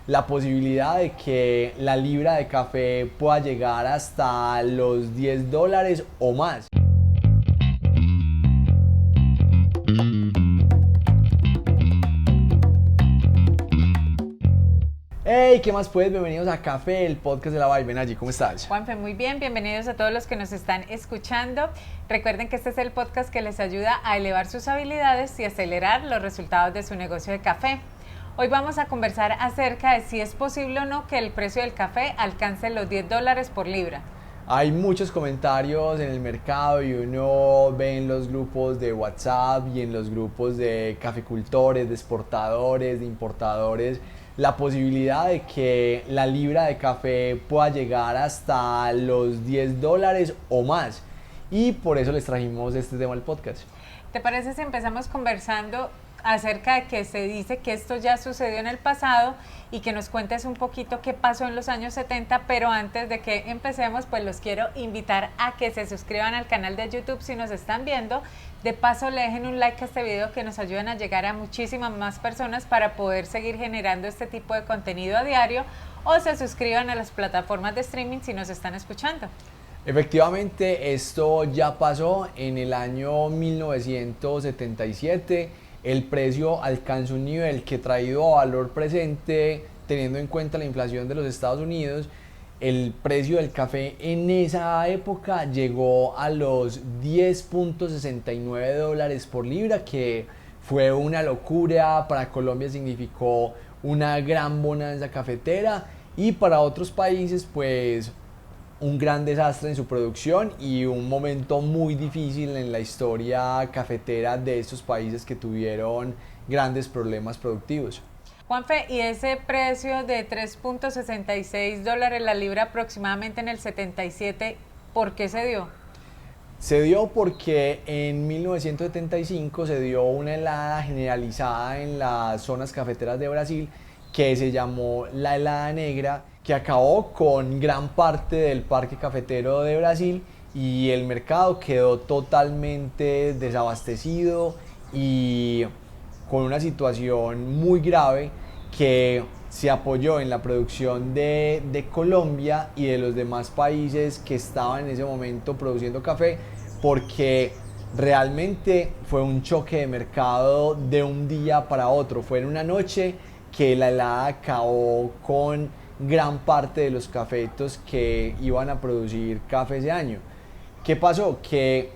la posibilidad de que la libra de café pueda llegar hasta los $10 o más. Hey, ¿qué más pues? Bienvenidos a Café, el podcast de la Vibe. Allí, ¿cómo estás? Juanfe, muy bien, bienvenidos a todos los que nos están escuchando. Recuerden que este es el podcast que les ayuda a elevar sus habilidades y acelerar los resultados de su negocio de café. Hoy vamos a conversar acerca de si es posible o no que el precio del café alcance los $10 por libra. Hay muchos comentarios en el mercado y uno ve en los grupos de WhatsApp y en los grupos de caficultores, de exportadores, de importadores, la posibilidad de que la libra de café pueda llegar hasta los $10 o más. Y por eso les trajimos este tema al podcast. ¿Te parece si empezamos conversando acerca de que se dice que esto ya sucedió en el pasado y que nos cuentes un poquito qué pasó en los años 70? Pero antes de que empecemos, pues los quiero invitar a que se suscriban al canal de YouTube si nos están viendo. De paso, le dejen un like a este video, que nos ayuden a llegar a muchísimas más personas para poder seguir generando este tipo de contenido a diario, o se suscriban a las plataformas de streaming si nos están escuchando. Efectivamente, esto ya pasó en el año 1977. El precio alcanza un nivel que, traído a valor presente, teniendo en cuenta la inflación de los Estados Unidos, el precio del café en esa época llegó a los $10.69 por libra, que fue una locura. Para Colombia significó una gran bonanza cafetera, y para otros países pues un gran desastre en su producción y un momento muy difícil en la historia cafetera de estos países que tuvieron grandes problemas productivos. Juanfe, ¿y ese precio de $3.66 la libra aproximadamente en el 77, por qué se dio? Se dio porque en 1975 se dio una helada generalizada en las zonas cafeteras de Brasil que se llamó la helada negra, que acabó con gran parte del parque cafetero de Brasil, y el mercado quedó totalmente desabastecido y con una situación muy grave, que se apoyó en la producción de Colombia y de los demás países que estaban en ese momento produciendo café, porque realmente fue un choque de mercado de un día para otro. Fue en una noche que la helada acabó con gran parte de los cafetos que iban a producir café ese año. ¿Qué pasó?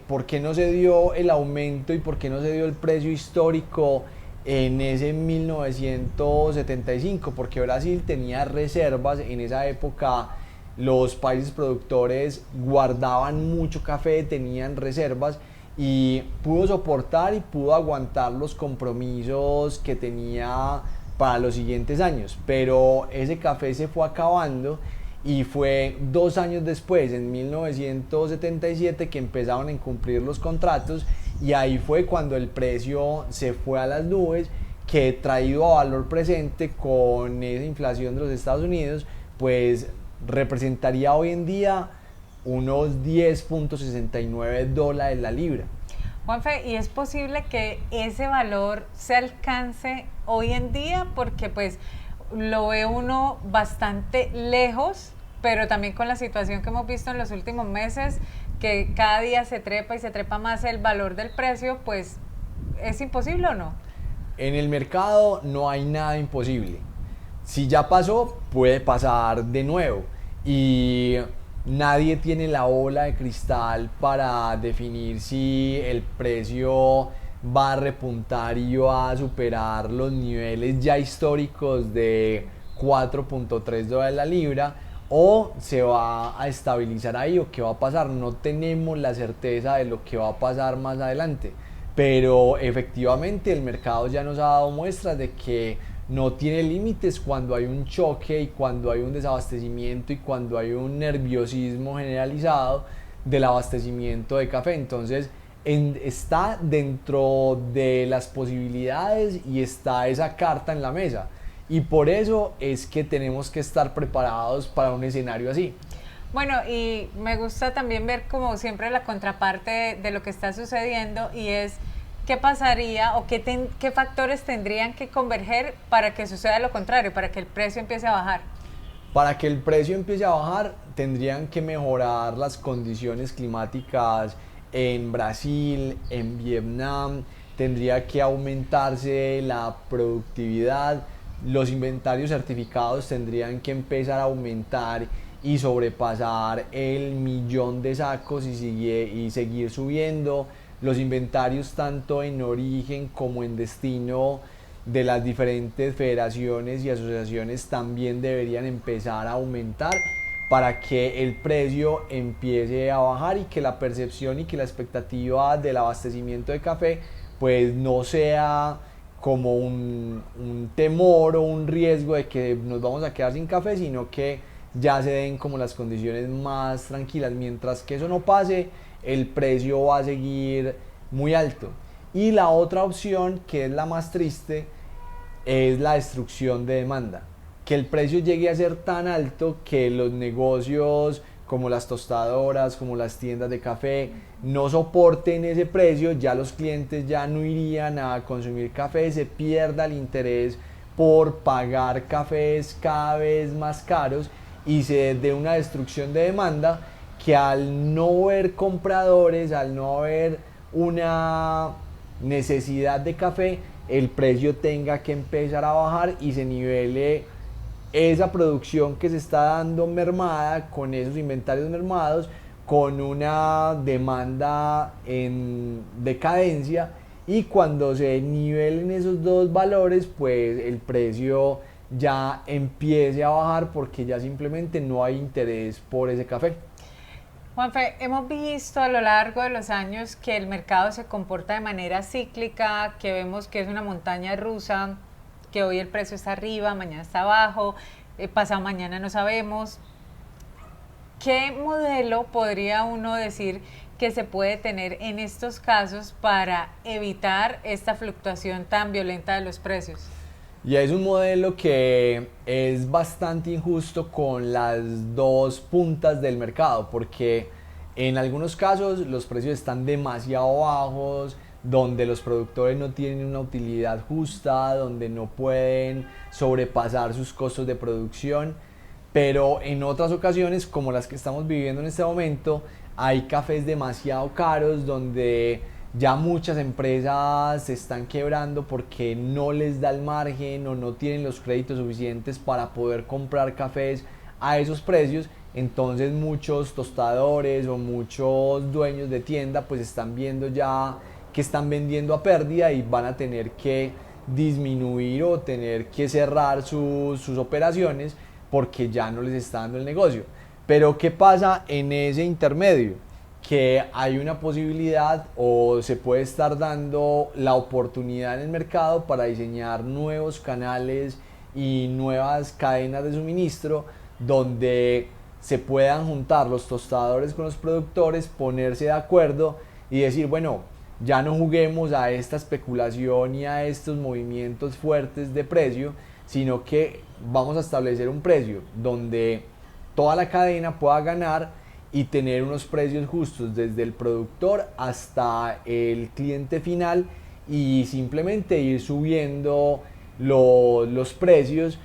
¿Por qué no se dio el aumento y por qué no se dio el precio histórico en ese 1975? Porque Brasil tenía reservas en esa época. Los países productores guardaban mucho café, tenían reservas, y pudo soportar y pudo aguantar los compromisos que tenía para los siguientes años. Pero ese café se fue acabando, y fue 2 años después, en 1977, que empezaron a incumplir los contratos, y ahí fue cuando el precio se fue a las nubes, que, traído a valor presente con esa inflación de los Estados Unidos, pues representaría hoy en día unos $10.69 la libra. Juanfe, ¿y es posible que ese valor se alcance hoy en día? Porque pues lo ve uno bastante lejos, pero también con la situación que hemos visto en los últimos meses, que cada día se trepa y se trepa más el valor del precio, pues ¿es imposible o no? En el mercado no hay nada imposible. Si ya pasó, puede pasar de nuevo, y nadie tiene la bola de cristal para definir si el precio va a repuntar y va a superar los niveles ya históricos de $4.3 la libra, o se va a estabilizar ahí, o qué va a pasar. No tenemos la certeza de lo que va a pasar más adelante, pero efectivamente el mercado ya nos ha dado muestras de que no tiene límites cuando hay un choque y cuando hay un desabastecimiento y cuando hay un nerviosismo generalizado del abastecimiento de café. Entonces está dentro de las posibilidades y está esa carta en la mesa, y por eso es que tenemos que estar preparados para un escenario así. Bueno, y me gusta también ver como siempre la contraparte de lo que está sucediendo, y es ¿qué pasaría o qué factores tendrían que converger para que suceda lo contrario, para que el precio empiece a bajar? Para que el precio empiece a bajar, tendrían que mejorar las condiciones climáticas en Brasil, en Vietnam, tendría que aumentarse la productividad, los inventarios certificados tendrían que empezar a aumentar y sobrepasar el millón de sacos y seguir subiendo. Los inventarios tanto en origen como en destino de las diferentes federaciones y asociaciones también deberían empezar a aumentar para que el precio empiece a bajar y que la percepción y que la expectativa del abastecimiento de café pues no sea como un temor o un riesgo de que nos vamos a quedar sin café, sino que ya se den como las condiciones más tranquilas. Mientras que eso no pase, el precio va a seguir muy alto. Y la otra opción, que es la más triste, es la destrucción de demanda. Que el precio llegue a ser tan alto que los negocios como las tostadoras, como las tiendas de café, no soporten ese precio, ya los clientes ya no irían a consumir café, se pierda el interés por pagar cafés cada vez más caros y se dé una destrucción de demanda que al no haber compradores, al no haber una necesidad de café, el precio tenga que empezar a bajar y se nivele esa producción que se está dando mermada con esos inventarios mermados, con una demanda en decadencia, y cuando se nivelen esos dos valores pues el precio ya empiece a bajar porque ya simplemente no hay interés por ese café. Juanfe, hemos visto a lo largo de los años que el mercado se comporta de manera cíclica, que vemos que es una montaña rusa, que hoy el precio está arriba, mañana está abajo, pasado mañana no sabemos. ¿Qué modelo podría uno decir que se puede tener en estos casos para evitar esta fluctuación tan violenta de los precios? Y es un modelo que es bastante injusto con las dos puntas del mercado, porque en algunos casos los precios están demasiado bajos, donde los productores no tienen una utilidad justa, donde no pueden sobrepasar sus costos de producción, pero en otras ocasiones, como las que estamos viviendo en este momento, hay cafés demasiado caros donde ya muchas empresas se están quebrando porque no les da el margen o no tienen los créditos suficientes para poder comprar cafés a esos precios. Entonces muchos tostadores o muchos dueños de tienda pues están viendo ya que están vendiendo a pérdida y van a tener que disminuir o tener que cerrar sus operaciones porque ya no les está dando el negocio. Pero ¿qué pasa en ese intermedio? Que hay una posibilidad o se puede estar dando la oportunidad en el mercado para diseñar nuevos canales y nuevas cadenas de suministro donde se puedan juntar los tostadores con los productores, ponerse de acuerdo y decir, bueno, ya no juguemos a esta especulación y a estos movimientos fuertes de precio, sino que vamos a establecer un precio donde toda la cadena pueda ganar y tener unos precios justos desde el productor hasta el cliente final y simplemente ir subiendo los precios.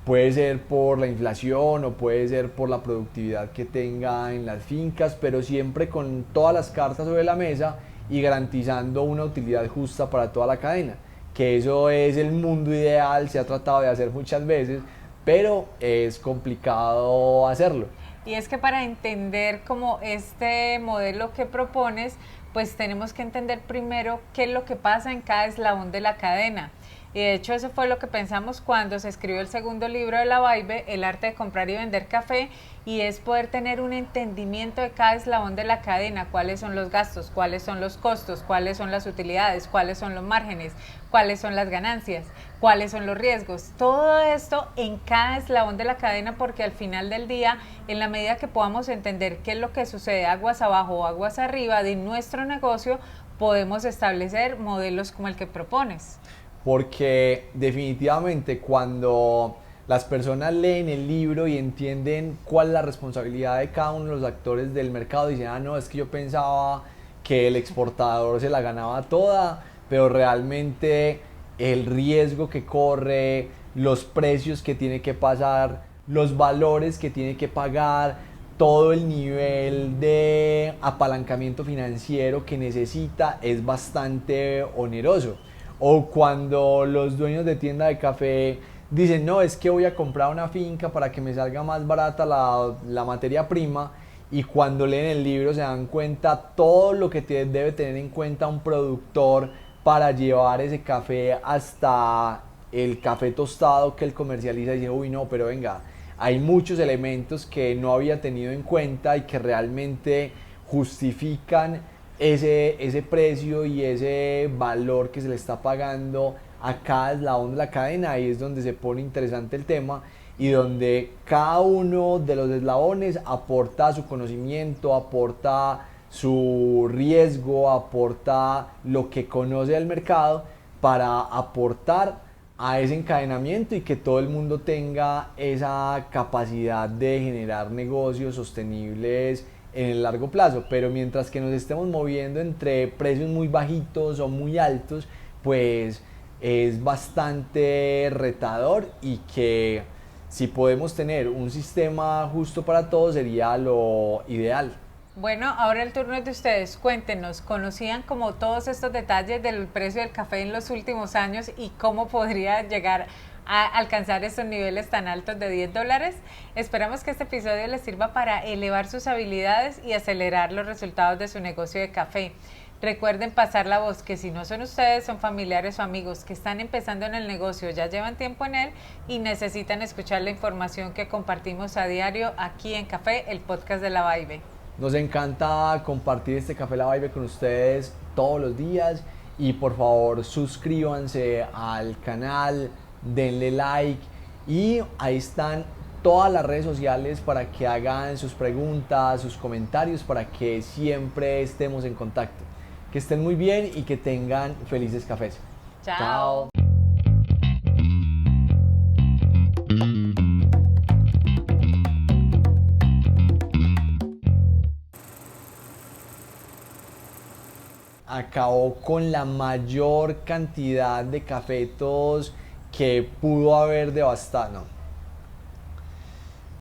Puede ser por la inflación o puede ser por la productividad que tenga en las fincas, pero siempre con todas las cartas sobre la mesa y garantizando una utilidad justa para toda la cadena. Que eso es el mundo ideal, se ha tratado de hacer muchas veces, pero es complicado hacerlo. Y es que para entender como este modelo que propones, pues tenemos que entender primero qué es lo que pasa en cada eslabón de la cadena. Y de hecho eso fue lo que pensamos cuando se escribió el segundo libro de la Vibe, El arte de comprar y vender café, y es poder tener un entendimiento de cada eslabón de la cadena, cuáles son los gastos, cuáles son los costos, cuáles son las utilidades, cuáles son los márgenes, cuáles son las ganancias, cuáles son los riesgos. Todo esto en cada eslabón de la cadena, porque al final del día, en la medida que podamos entender qué es lo que sucede aguas abajo o aguas arriba de nuestro negocio, podemos establecer modelos como el que propones. Porque definitivamente cuando las personas leen el libro y entienden cuál es la responsabilidad de cada uno de los actores del mercado, dicen, ah, no, es que yo pensaba que el exportador se la ganaba toda, pero realmente el riesgo que corre, los precios que tiene que pasar, los valores que tiene que pagar, todo el nivel de apalancamiento financiero que necesita es bastante oneroso. O cuando los dueños de tienda de café dicen, no, es que voy a comprar una finca para que me salga más barata la materia prima, y cuando leen el libro se dan cuenta todo lo que debe tener en cuenta un productor para llevar ese café hasta el café tostado que él comercializa, y dice, uy no, pero venga, hay muchos elementos que no había tenido en cuenta y que realmente justifican ese precio y ese valor que se le está pagando a cada eslabón de la cadena. Ahí es donde se pone interesante el tema y donde cada uno de los eslabones aporta su conocimiento, aporta su riesgo, aporta lo que conoce del mercado para aportar a ese encadenamiento y que todo el mundo tenga esa capacidad de generar negocios sostenibles en el largo plazo. Pero mientras que nos estemos moviendo entre precios muy bajitos o muy altos, pues es bastante retador, y que si podemos tener un sistema justo para todos sería lo ideal. Bueno, ahora el turno es de ustedes. Cuéntenos, ¿conocían como todos estos detalles del precio del café en los últimos años y cómo podría llegar a alcanzar estos niveles tan altos de $10? Esperamos que este episodio les sirva para elevar sus habilidades y acelerar los resultados de su negocio de café. Recuerden pasar la voz, que si no son ustedes, son familiares o amigos que están empezando en el negocio, ya llevan tiempo en él y necesitan escuchar la información que compartimos a diario aquí en Café, el podcast de La Vibe. Nos encanta compartir este Café La Vibe con ustedes todos los días, y por favor suscríbanse al canal, denle like, y ahí están todas las redes sociales para que hagan sus preguntas, sus comentarios, para que siempre estemos en contacto. Que estén muy bien y que tengan felices cafés. Chao. Acabó con la mayor cantidad de cafetos que pudo haber devastado. No.